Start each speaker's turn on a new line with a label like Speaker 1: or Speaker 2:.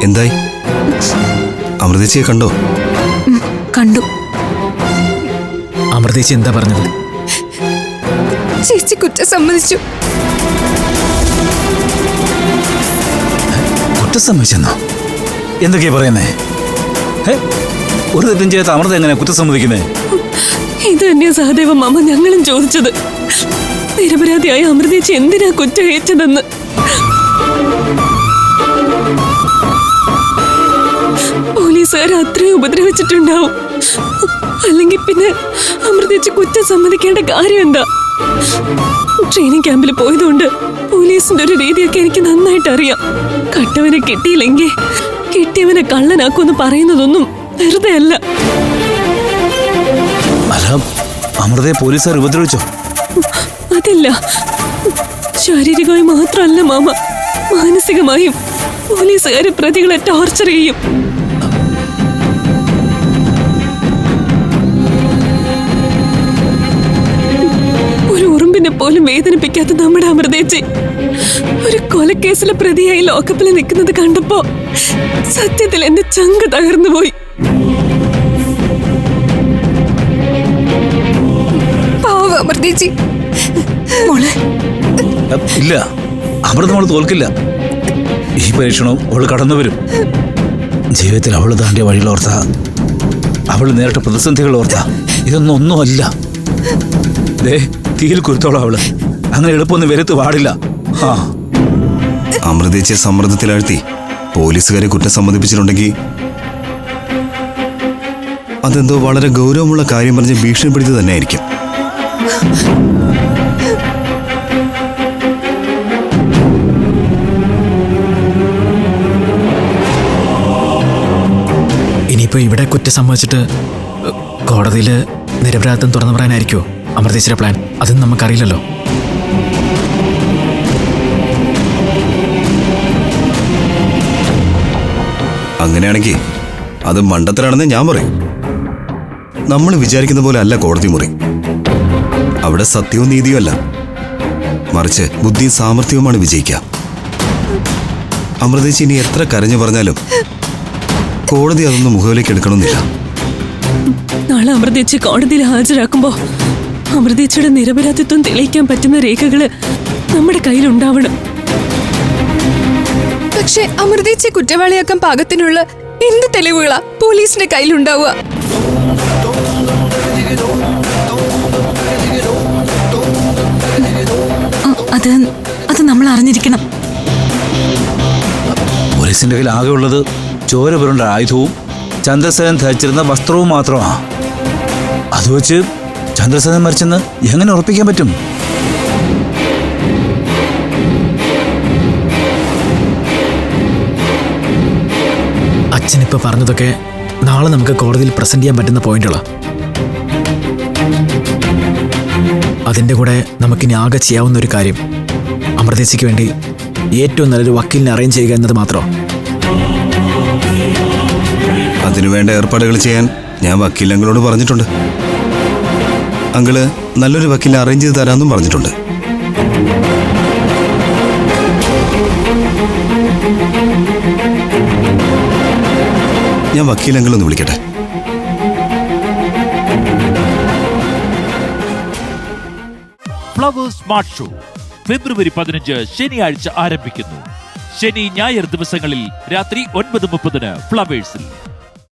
Speaker 1: എന്തായി? അമൃതേച്ചിയെ കണ്ടോ?
Speaker 2: കണ്ടു.
Speaker 3: അമൃതേച്ചി എന്താ പറഞ്ഞത്?
Speaker 2: ചേച്ചി കുറ്റം സമ്മതിച്ചു.
Speaker 4: കുറ്റം സമ്മതിച്ചെന്നോ? എന്തൊക്കെയാ പറയുന്നേ? ഒരു തെറ്റും ചെയ്യാത്ത അമൃത എങ്ങനെയാ കുറ്റം സമ്മതിക്കുന്നേ?
Speaker 2: ഇത് തന്നെയാ സഹദേവ മാമ ഞങ്ങളും ചോദിച്ചത്. നിരപരാധിയായ അമൃതേച്ചി എന്തിനാ കുറ്റം ഏറ്റതെന്ന്. പോലീസുകാർ അത്രയും ഉപദ്രവിച്ചിട്ടുണ്ടാവും. അല്ലെങ്കിൽ പിന്നെ അമൃതേച്ചി കുറ്റം സമ്മതിക്കേണ്ട കാര്യം എന്താ? ട്രെയിനിങ് ക്യാമ്പിൽ പോയതുകൊണ്ട് പോലീസിന്റെ ഒരു രീതിയൊക്കെ എനിക്ക് നന്നായിട്ട് അറിയാം. കട്ടവനെ കിട്ടിയില്ലെങ്കിൽ കിട്ടിയവനെ കള്ളനാക്കുമെന്ന് പറയുന്നതൊന്നും വെറുതെ അല്ല.
Speaker 4: അമൃതയെ പോലീസുകാർ ഉപദ്രവിച്ചോ?
Speaker 2: അതില്ല. ശാരീരികമായി മാത്രമല്ല മാമ, മാനസികമായും പോലീസുകാര് പ്രതികളെ ടോർച്ചർ ചെയ്യും. ഒരു ഉറുമ്പിനെ പോലും വേദനിപ്പിക്കാത്ത നമ്മുടെ അമൃതേച്ചി ഒരു കൊലക്കേസിലെ പ്രതിയായി ലോക്കപ്പിൽ നിൽക്കുന്നത് കണ്ടപ്പോ സത്യത്തിൽ എന്റെ ചങ്ക് തകർന്നു പോയി. പാവ അമൃതേച്ചി. മോളെ
Speaker 4: ഇല്ല, അമൃത മോള് തോൽക്കില്ല. ഈ പരീക്ഷണവും അവള് കടന്നു വരും. ജീവിതത്തിൽ അവള് താണ്ടിയ വഴികൾ ഓർത്ത, അവള് നേരിട്ട പ്രതിസന്ധികൾ ഓർത്ത ഇതൊന്നും ഒന്നുമല്ല. തീയിൽ കുരുത്തോളം അവള് അങ്ങനെ എളുപ്പമൊന്നും വരുത്ത് പാടില്ല.
Speaker 1: അമൃതേച്ചിയെ സമ്മർദ്ദത്തിലാഴ്ത്തി പോലീസുകാരെ കുറ്റം സമ്മതിപ്പിച്ചിട്ടുണ്ടെങ്കിൽ അതെന്തോ വളരെ ഗൗരവമുള്ള കാര്യം പറഞ്ഞ് ഭീഷണിപ്പെടുത്തി തന്നെ ആയിരിക്കും.
Speaker 3: ഇനിയിപ്പോ ഇവിടെ കുറ്റം സമ്മതിച്ചിട്ട് കോടതിയിൽ നിരപരാധിത്വം തുറന്നു പറയാനായിരിക്കുമോ അമൃതേച്ചിയുടെ പ്ലാൻ? അതൊന്നും നമുക്കറിയില്ലല്ലോ.
Speaker 1: അങ്ങനെയാണെങ്കിൽ അത് മണ്ടത്തരാണെന്ന് ഞാൻ പറയും. നമ്മൾ വിചാരിക്കുന്ന പോലെ അല്ല കോടതി മുറി. അവിടെ സത്യവും നീതിയും അല്ല, മറിച്ച് ബുദ്ധിയും സാമർഥ്യവുമാണ് വിജയിക്കുക. അമൃതേച്ചി ഇനി എത്ര കരഞ്ഞു പറഞ്ഞാലും കോടതി അതൊന്നും മുഖവിലേക്ക് എടുക്കണമെന്നില്ല.
Speaker 2: നാളെ അമൃതേച്ചി കോടതിയിൽ ഹാജരാക്കുമ്പോ അമൃതേച്ചിയുടെ നിരപരാധിത്വം തെളിയിക്കാൻ പറ്റുന്ന രേഖകള് നമ്മുടെ കയ്യിലുണ്ടാവണം. പക്ഷെ അമൃതേച്ചി കുറ്റവാളിയാക്കാൻ പാകത്തിനുള്ള എന്ത് തെളിവുകളാ പോലീസിന്റെ കയ്യിലുണ്ടാവുക? അത് നമ്മൾ അറിഞ്ഞിരിക്കണം.
Speaker 4: പോലീസിന്റെ കയ്യിൽ ആകെ ഉള്ളത് ചോര പുരണ്ട ആയുധവും ചന്ദ്രസേനൻ ധരിച്ചിരുന്ന വസ്ത്രവും മാത്രമാ. അത് വെച്ച് ചന്ദ്രസേനൻ മരിച്ചെന്ന് എങ്ങനെ ഉറപ്പിക്കാൻ പറ്റും?
Speaker 3: അച്ഛനിപ്പോൾ പറഞ്ഞതൊക്കെ നാളെ നമുക്ക് കോടതിയിൽ പ്രസന്റ് ചെയ്യാൻ പറ്റുന്ന പോയിന്റുകളാ. അതിൻ്റെ കൂടെ നമുക്കിനി ആകെ ചെയ്യാവുന്ന ഒരു കാര്യം അമൃതേച്ചിക്ക് വേണ്ടി ഏറ്റവും നല്ലൊരു വക്കീലിനെ അറേഞ്ച് ചെയ്യുക എന്നത് മാത്രം.
Speaker 1: അതിനുവേണ്ട ഏർപ്പാടുകൾ ചെയ്യാൻ ഞാൻ വക്കീലങ്ങളോട് പറഞ്ഞിട്ടുണ്ട്. അങ്കിള് നല്ലൊരു വക്കീലിനെ അറേഞ്ച് ചെയ്ത് തരാമെന്നും പറഞ്ഞിട്ടുണ്ട്. ഞാൻ വക്കീലങ്ങളൊന്ന് വിളിക്കട്ടെ.
Speaker 5: ഫ്ലവേഴ്സ് സ്മാർട്ട് ഷോ ഫെബ്രുവരി 15 ശനിയാഴ്ച ആരംഭിക്കുന്നു. ശനി ഞായർ ദിവസങ്ങളിൽ രാത്രി 9:30 ഫ്ലവേഴ്സിൽ.